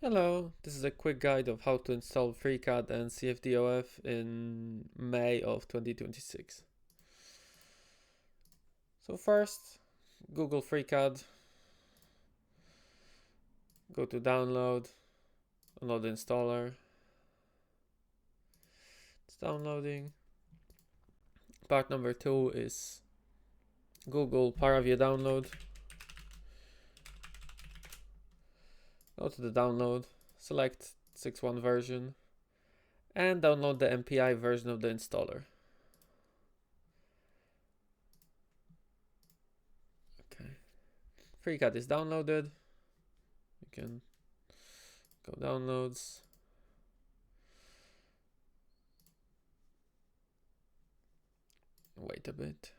Hello, this is a quick guide of how to install FreeCAD and cfdof in May of 2026. So first, Google FreeCAD, go to download, download the installer. It's downloading. Part number 2 is Google paraview download. Go to the download, select 6.1 version, and download the MPI version of the installer. Okay, FreeCAD is downloaded. You can go downloads. Wait a bit.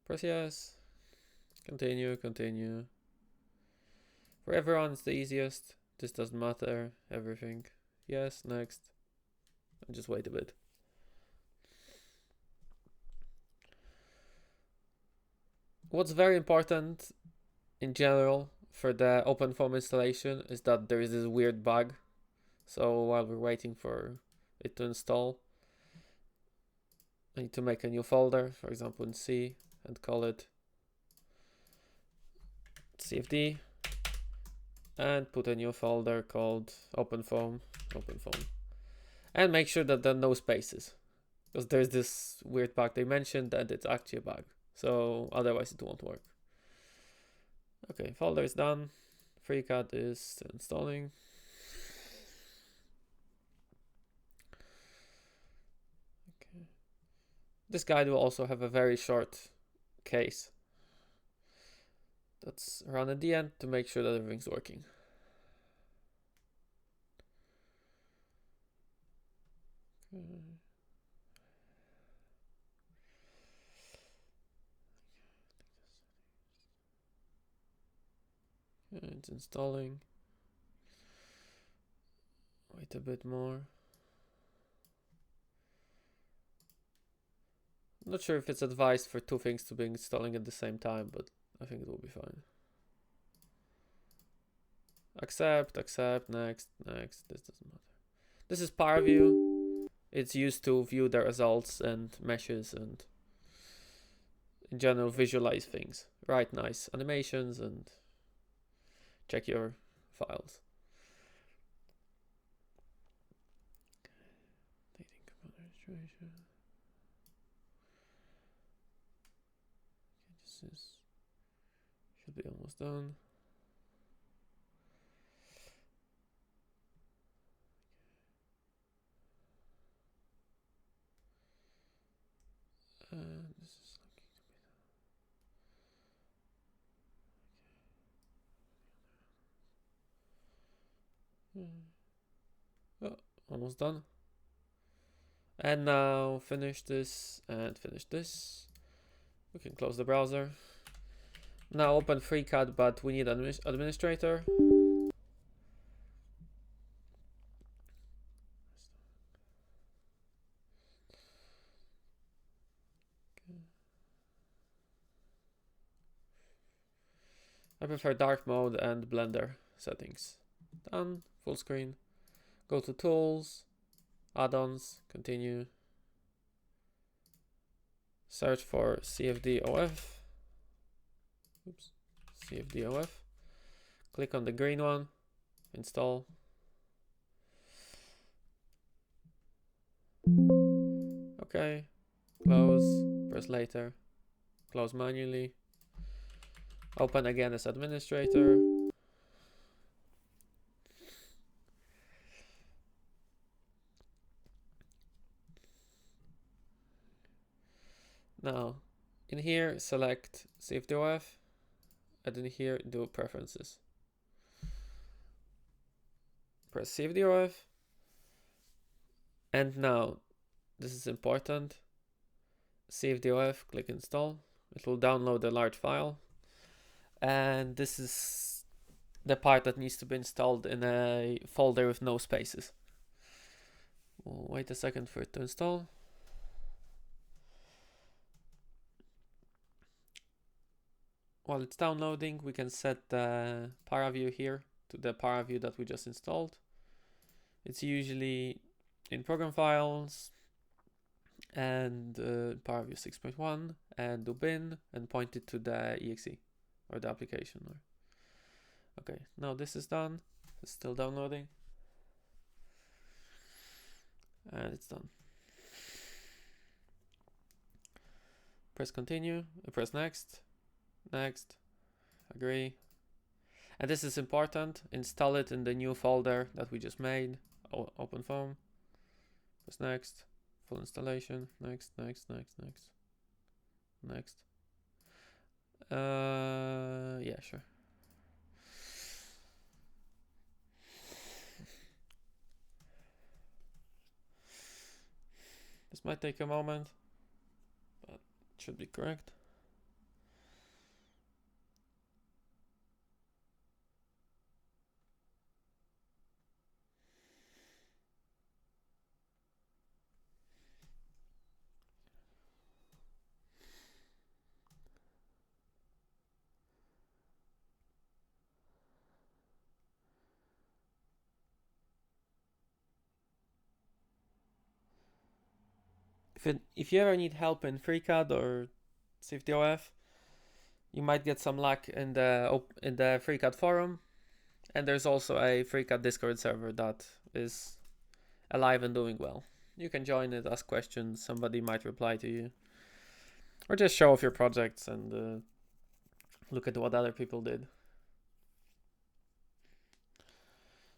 Press yes. Continue. For everyone, it's the easiest. This doesn't matter. Everything. Yes, next. And just wait a bit. What's very important in general for the OpenFOAM installation is that there is this weird bug. So while we're waiting for it to install, I need to make a new folder, for example in C, and call it cfd, and put a new folder called OpenFOAM, and make sure that there are no spaces, because there's this weird bug they mentioned and it's actually a bug, so otherwise it won't work. Okay, folder is done. FreeCAD is still installing. Okay. This guide will also have a very short case that's run at the end to make sure that everything's working. It's installing. Wait a bit more. I'm not sure if it's advised for two things to be installing at the same time, but I think it will be fine. Accept, next. This doesn't matter. This is paraview. It's used to view the results and meshes and in general visualize things. Write nice animations and check your files. This should be almost done. This is looking to be done. Oh, almost done. And now finish this and finish this. We can close the browser. Now open FreeCAD, but we need an administrator. I prefer dark mode and Blender settings. Done. Full screen. Go to Tools, Add-ons, continue. Search for cfdof. Oops. cfdof. Click on the green one. Install. Okay. Close. Press later. Close manually. Open again as administrator. Now, in here, select cfdof, and in here, do preferences. Press cfdof, and now, this is important. cfdof, click install. It will download a large file, and this is the part that needs to be installed in a folder with no spaces. We'll wait a second for it to install. While it's downloading, we can set the paraview here to the paraview that we just installed. It's usually in program files and paraview 6.1 and do bin and point it to the exe or the application. Okay, now this is done. It's still downloading. And it's done. Press continue, press next, next, agree. And this is important. Install it in the new folder that we just made, OpenFOAM. Press next, full installation, next, next, next, next, next. Yeah, sure. This might take a moment, but it should be correct. If you ever need help in FreeCAD or cfdof, you might get some luck in the FreeCAD forum, and there's also a FreeCAD Discord server that is alive and doing well. You can join it, ask questions, somebody might reply to you, or just show off your projects and look at what other people did.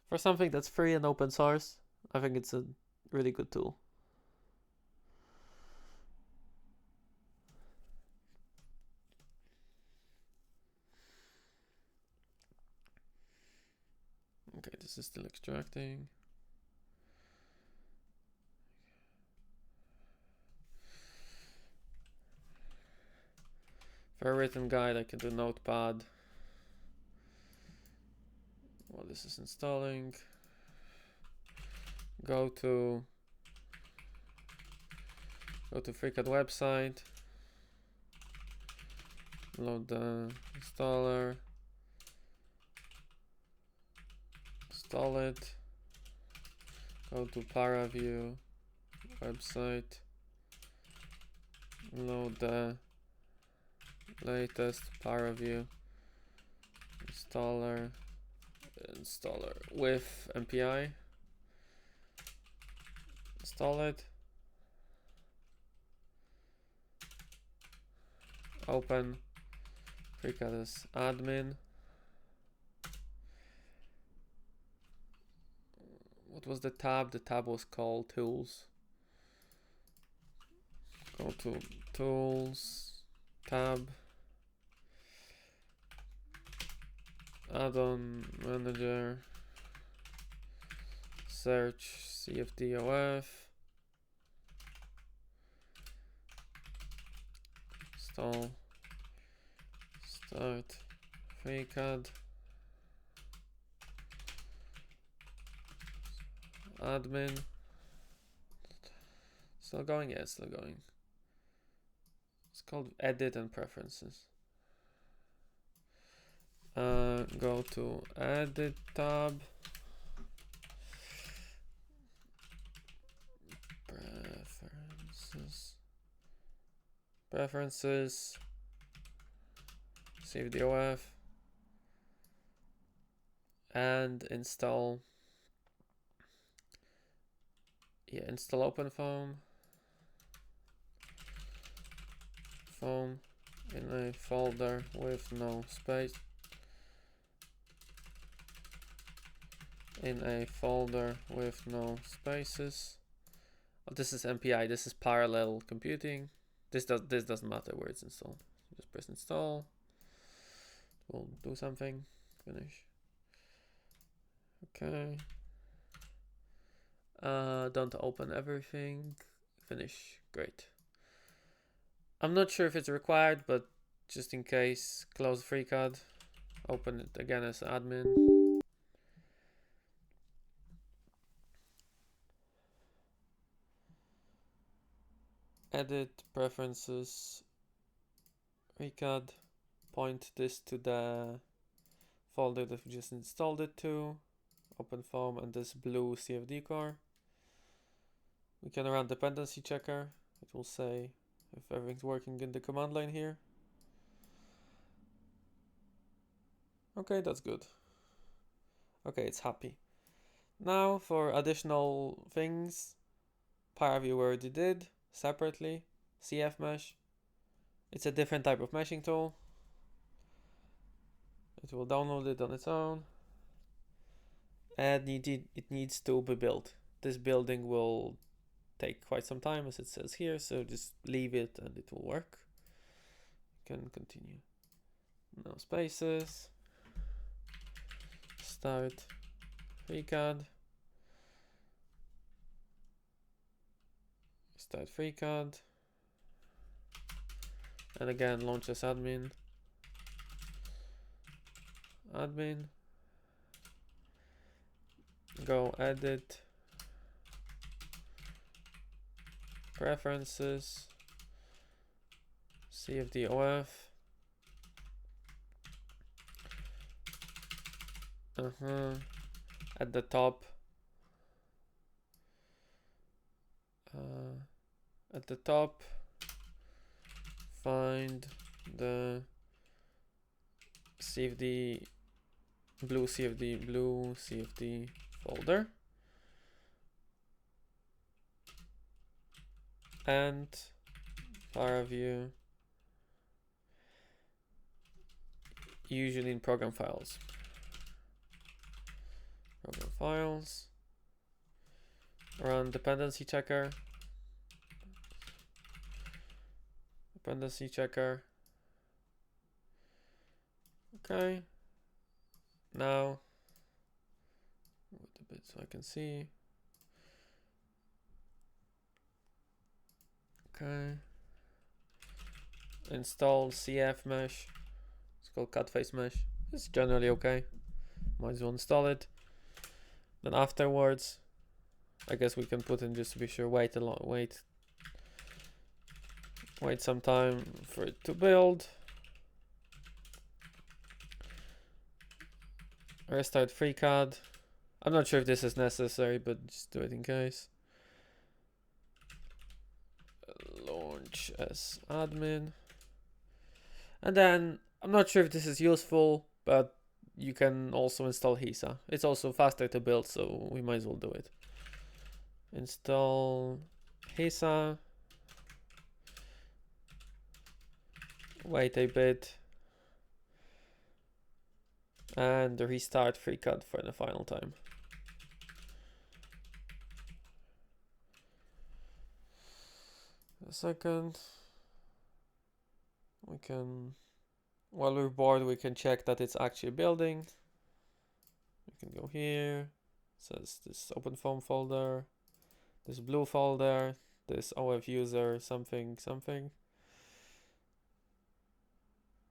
For something that's free and open source, I think it's a really good tool. Okay, this is still extracting. For a written guide, I can do Notepad. While this is installing, go to FreeCAD website, load the installer, install it, go to paraview website, load the latest paraview installer with MPI, install it, open FreeCAD as admin. What was the tab? The tab was called Tools. Go to Tools tab, addon manager, search cfdof, install, start FreeCAD, admin. Still going? Yeah, it's still going. It's called edit and preferences. Go to edit tab, preferences, cfdof, and install. Yeah, install OpenFOAM. Foam in a folder with no space. In a folder with no spaces. Oh, this is MPI. This is parallel computing. This doesn't matter where it's installed. Just press install. We'll do something. Finish. Okay. Don't open everything. Finish. Great. I'm not sure if it's required, but just in case, close FreeCAD. Open it again as admin. Edit preferences. FreeCAD. Point this to the folder that we just installed it to, OpenFOAM and this blue CFD core. We can run dependency checker. It will say if everything's working in the command line here. Okay, that's good. Okay, it's happy. Now for additional things, paraview we already did separately. cfmesh. It's a different type of meshing tool. It will download it on its own. And it needs to be built. This building will take quite some time, as it says here, so just leave it and it will work. You can continue. No spaces. Start FreeCAD. Start FreeCAD. And again, launch as admin. Admin. Go edit. Preferences. cfdof. At the top. Find the cfd blue cfd folder and paraview, usually in program files. Run dependency checker. Okay. Now, wait a bit so I can see. Okay. Install cfmesh. It's called cut face mesh. It's generally okay. Might as well install it. Then afterwards, I guess we can put in, just to be sure, wait some time for it to build. Restart FreeCAD. I'm not sure if this is necessary, but just do it in case. Launch as admin. And then, I'm not sure if this is useful, but you can also install hisa. It's also faster to build, so we might as well do it. Install hisa. Wait a bit. And restart FreeCAD for the final time. A second. We can, while we're bored, we can check that it's actually building. We can go here. It says this OpenFOAM folder, this blue folder, this OF user something.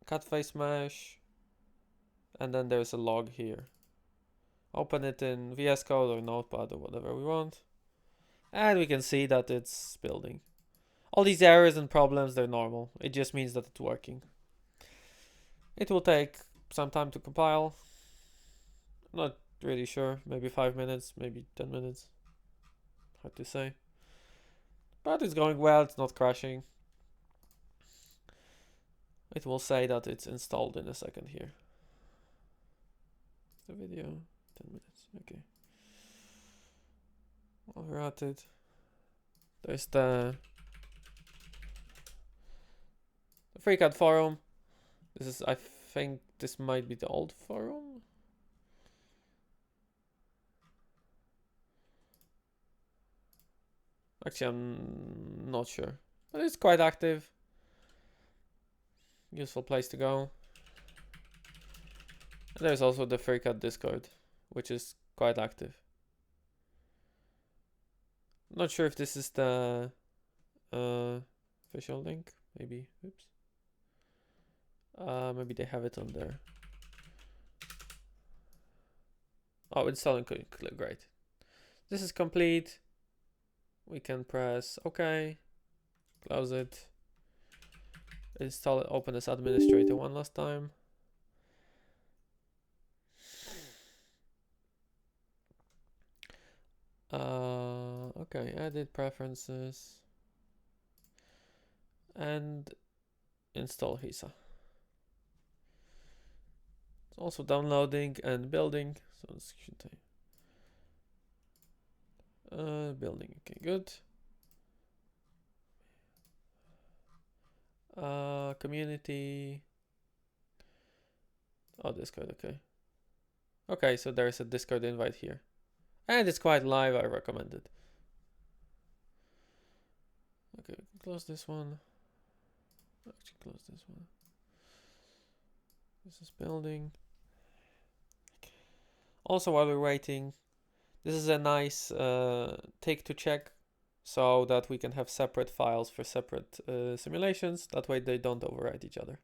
Cut face mesh. And then there's a log here. Open it in VS Code or Notepad or whatever we want. And we can see that it's building. All these errors and problems, they're normal. It just means that it's working. It will take some time to compile. I'm not really sure. Maybe 5 minutes, maybe 10 minutes. Hard to say. But it's going well, it's not crashing. It will say that it's installed in a second here. The video, 10 minutes, okay. While we're at it, there's the FreeCAD forum. This is, I think this might be the old forum. Actually, I'm not sure, but it's quite active. Useful place to go. And there's also the FreeCAD Discord, which is quite active. Not sure if this is the official link. Maybe. Oops. Maybe they have it on there. Oh, installing great. This is complete. We can press OK. Close it. Install it. Open as administrator one last time. Okay, edit preferences and install hisa. It's also downloading and building, so this should take building. Okay, good. Community. Oh, Discord. Okay. Okay, so there's a Discord invite here, and it's quite live. I recommend it. Okay, we can close this one. Actually, close this one. This is building. Also, while we're waiting, this is a nice tick to check so that we can have separate files for separate simulations. That way they don't overwrite each other.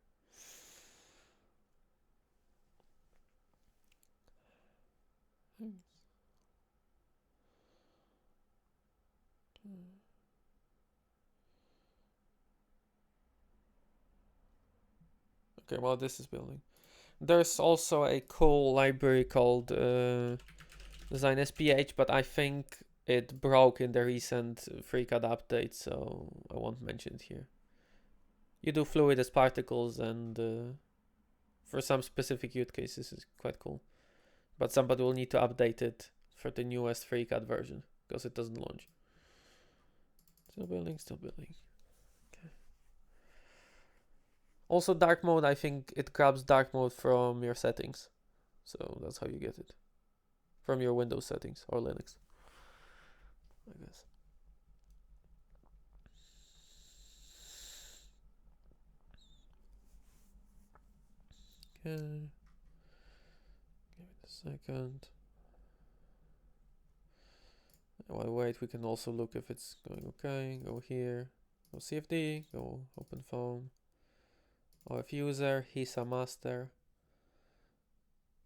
Okay, well, this is building. There's also a cool library called Design SPH, but I think it broke in the recent FreeCAD update, so I won't mention it here. You do fluid as particles, and for some specific use cases, it's quite cool. But somebody will need to update it for the newest FreeCAD version because it doesn't launch. Still building, still building. Okay. Also, dark mode, I think it grabs dark mode from your settings. So that's how you get it. From your Windows settings or Linux, I guess. Okay. Give it a second. While we wait, we can also look if it's going okay. Go here. Go cfd. Go OpenFOAM. OF user. Hisa master.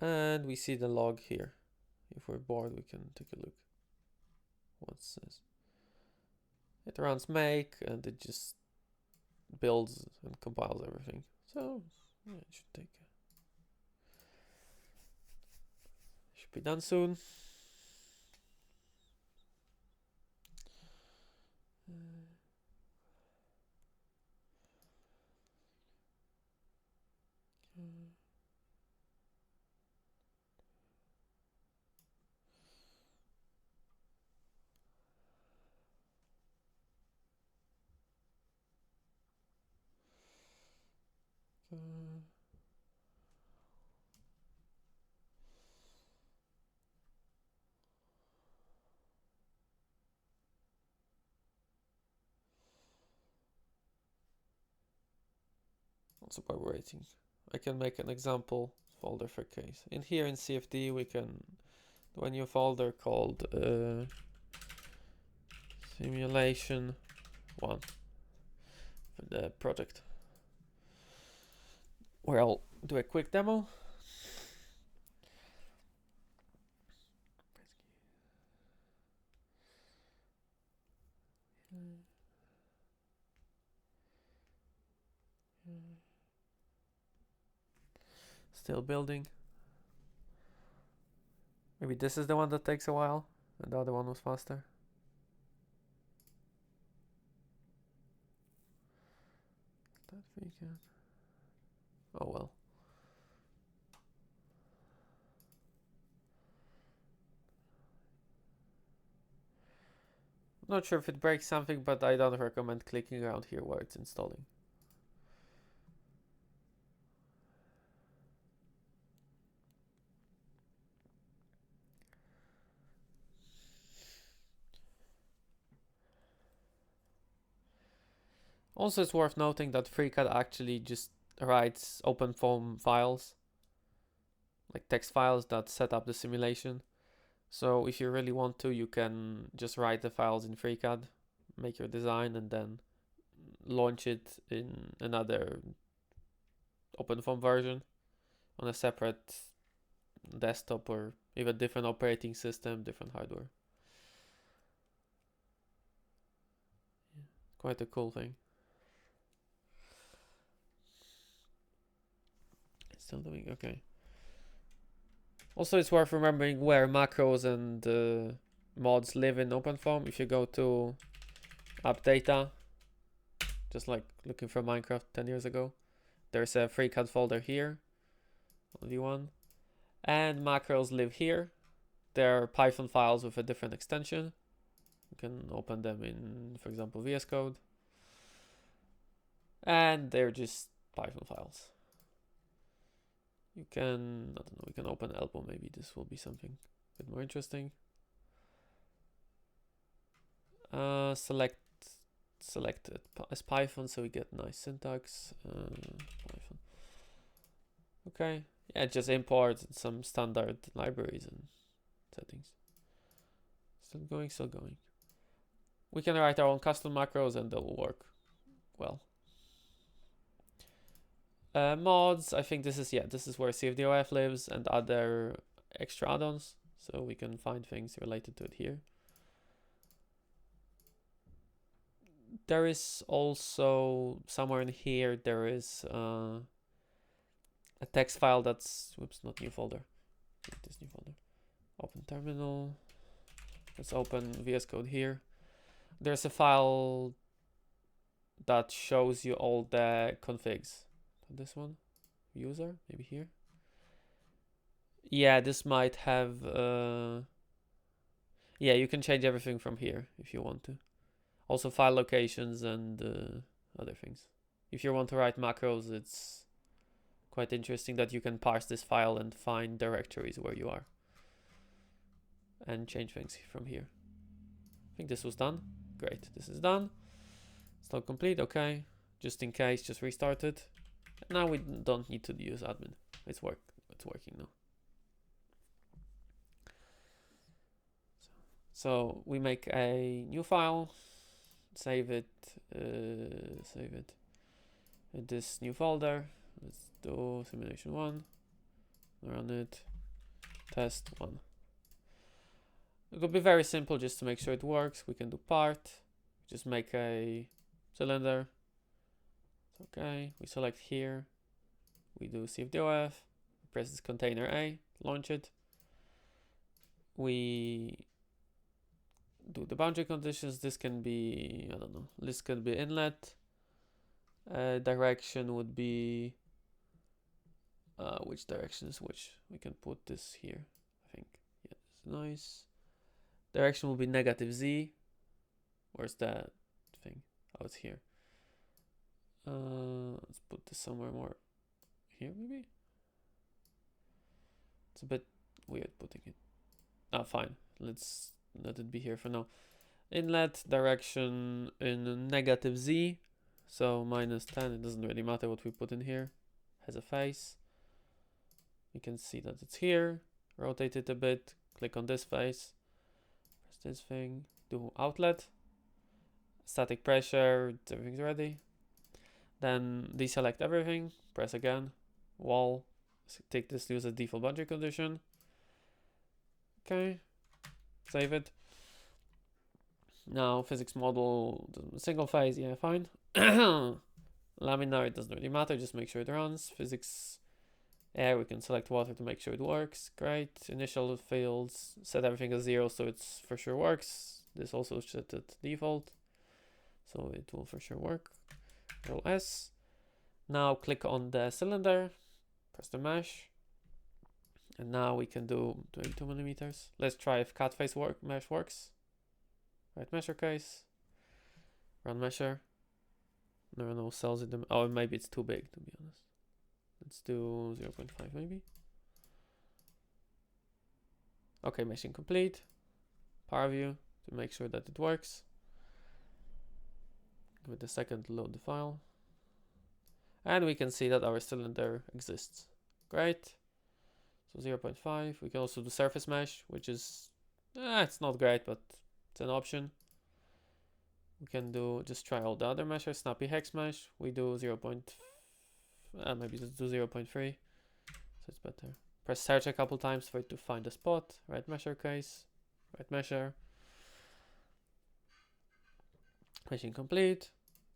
And we see the log here. If we're bored, we can take a look. What it says. It runs make and it just builds and compiles everything. So yeah, it should take. Should be done soon. Also, by waiting, I can make an example folder for case. In here in CFD, we can do a new folder called simulation 1 for the project, where I'll do a quick demo. Still building. Maybe this is the one that takes a while, and the other one was faster. Oh well. I'm not sure if it breaks something, but I don't recommend clicking around here while it's installing. Also, it's worth noting that FreeCAD actually just writes OpenFOAM files, like text files that set up the simulation. So if you really want to, you can just write the files in FreeCAD, make your design, and then launch it in another OpenFOAM version on a separate desktop or even different operating system, different hardware. Quite a cool thing. It's still doing okay. Also, it's worth remembering where macros and mods live in OpenFOAM. If you go to app data, just like looking for Minecraft 10 years ago, there's a FreeCAD folder here on V1, and macros live here. They're Python files with a different extension. You can open them in, for example, VS Code, and they're just Python files. You can, I don't know, we can open elbow. Maybe this will be something a bit more interesting. Select it as Python, so we get nice syntax. Python. Okay, yeah, just import some standard libraries and settings. Still going. We can write our own custom macros and they'll work well. Mods, I think this is where cfdof lives and other extra add-ons, so we can find things related to it here. There is also somewhere in here there is a text file that's not new folder. This new folder. Open terminal. Let's open VS Code here. There's a file that shows you all the configs. This one, user, maybe here. Yeah, this might have. Yeah, you can change everything from here if you want to. Also file locations and other things. If you want to write macros, it's quite interesting that you can parse this file and find directories where you are and change things from here. I think this was done. Great, this is done. It's not complete, okay. Just in case, just restart it. Now we don't need to use admin. It's working now. So we make a new file, save it in this new folder. Let's do simulation 1, run it, test 1. It'll be very simple just to make sure it works. We can do part, just make a cylinder. Okay, we select here, we do cfdof, press this container A, launch it. We do the boundary conditions. This can be, I don't know, this could be inlet. Direction would be, which direction is which? We can put this here, I think. Yeah, it's nice. Direction will be -z. Where's that thing? Oh, it's here. Let's put this somewhere more here, maybe. It's a bit weird putting it. Ah, fine. Let's let it be here for now. Inlet direction in -z, so -10. It doesn't really matter what we put in here. Has a face. You can see that it's here. Rotate it a bit. Click on this face. Press this thing. Do outlet. Static pressure. Everything's ready. Then deselect everything. Press again. Wall. Take this to use a default boundary condition. Okay. Save it. Now physics model, single phase, yeah, fine. Laminar, it doesn't really matter, just make sure it runs. Physics, yeah, we can select water to make sure it works. Great. Initial fields, set everything as 0 so it's for sure works. This also set it default, so it will for sure work. Control S. Now click on the cylinder, press the mesh, and now we can do 22 millimeters. Let's try if cat face mesh works. Right measure case, run measure. There are no cells in them. Oh, maybe it's too big to be honest. Let's do 0.5 maybe. Okay, meshing complete. Paraview to make sure that it works. Give it a second to load the file. And we can see that our cylinder exists. Great. So 0.5. We can also do surface mesh, which is, it's not great, but it's an option. We can do, just try all the other measures. Snappy hex mesh. We do 0. Maybe just do 0.3. So it's better. Press search a couple times for it to find a spot. Right measure case. Right measure. Meshing complete.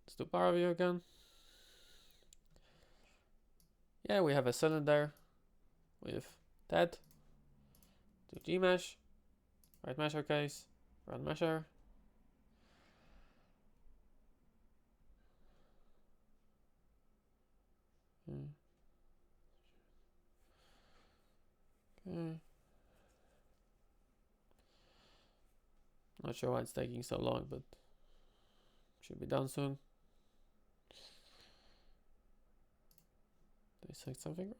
Let's do paraview again. Yeah, we have a cylinder with that. Do Gmesh. Right measure case, run measure. Okay. Not sure why it's taking so long, but should be done soon. Did I say something?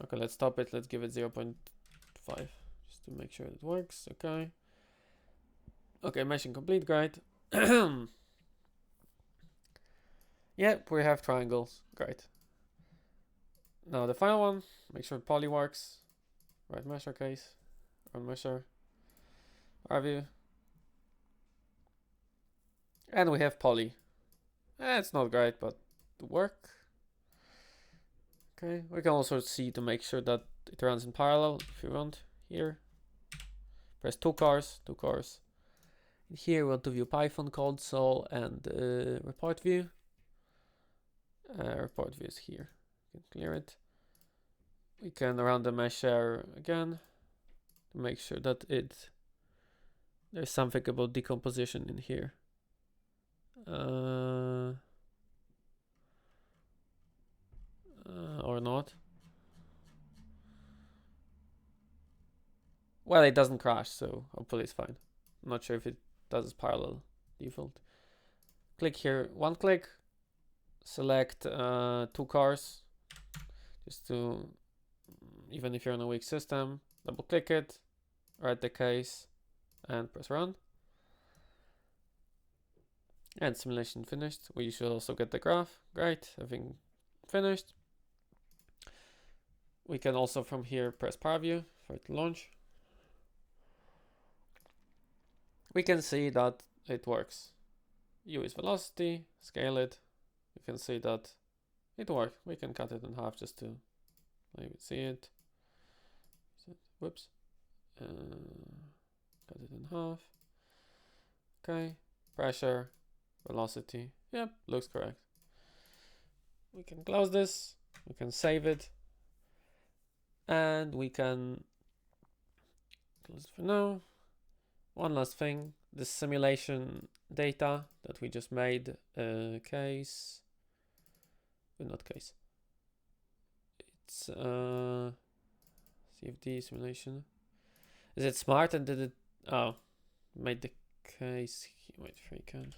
Okay, let's stop it. Let's give it 0.5 just to make sure it works. Okay. Okay, meshing complete. Great. Yep, we have triangles. Great. Now the final one. Make sure poly works. Right measure case. Run measure. Paraview. And we have poly. It's not great, but it work. Okay, we can also see to make sure that it runs in parallel if you want. Here, press two cars. And here we want to view Python console and report view. Report view is here. You can clear it. We can run the mesh share again to make sure that there's something about decomposition in here. Or not. Well, it doesn't crash, so hopefully it's fine. I'm not sure if it does parallel default. Click here, one click, select two cars, just to, even if you're on a weak system, double click it, write the case, and press run. And simulation finished. We should also get the graph. Great, everything finished. We can also from here press paraview for it to launch. We can see that it works. U is velocity, scale it. You can see that it works. We can cut it in half just to maybe see it. Whoops. Cut it in half. Okay. Pressure, velocity. Yep, looks correct. We can close this. We can save it. And we can close it for now. One last thing, the simulation data that we just made, case, not case, it's CFD simulation. Is it smart and did it, oh, made the case, wait, FreeCAD.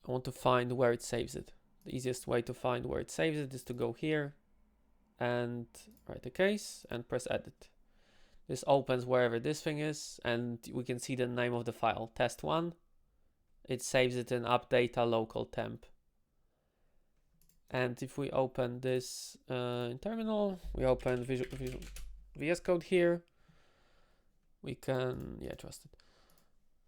I want to find where it saves it. The easiest way to find where it saves it is to go here and write the case and press edit. This opens wherever this thing is, and we can see the name of the file, test1. It saves it in app data local temp. And if we open this in terminal, we open VS Code here. We can, yeah, trust it.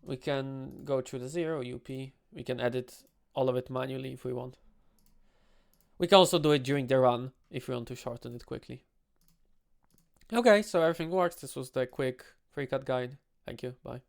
We can go through the 0 UP. We can edit all of it manually if we want. We can also do it during the run if we want to shorten it quickly. Okay, so everything works. This was the quick FreeCAD guide. Thank you. Bye.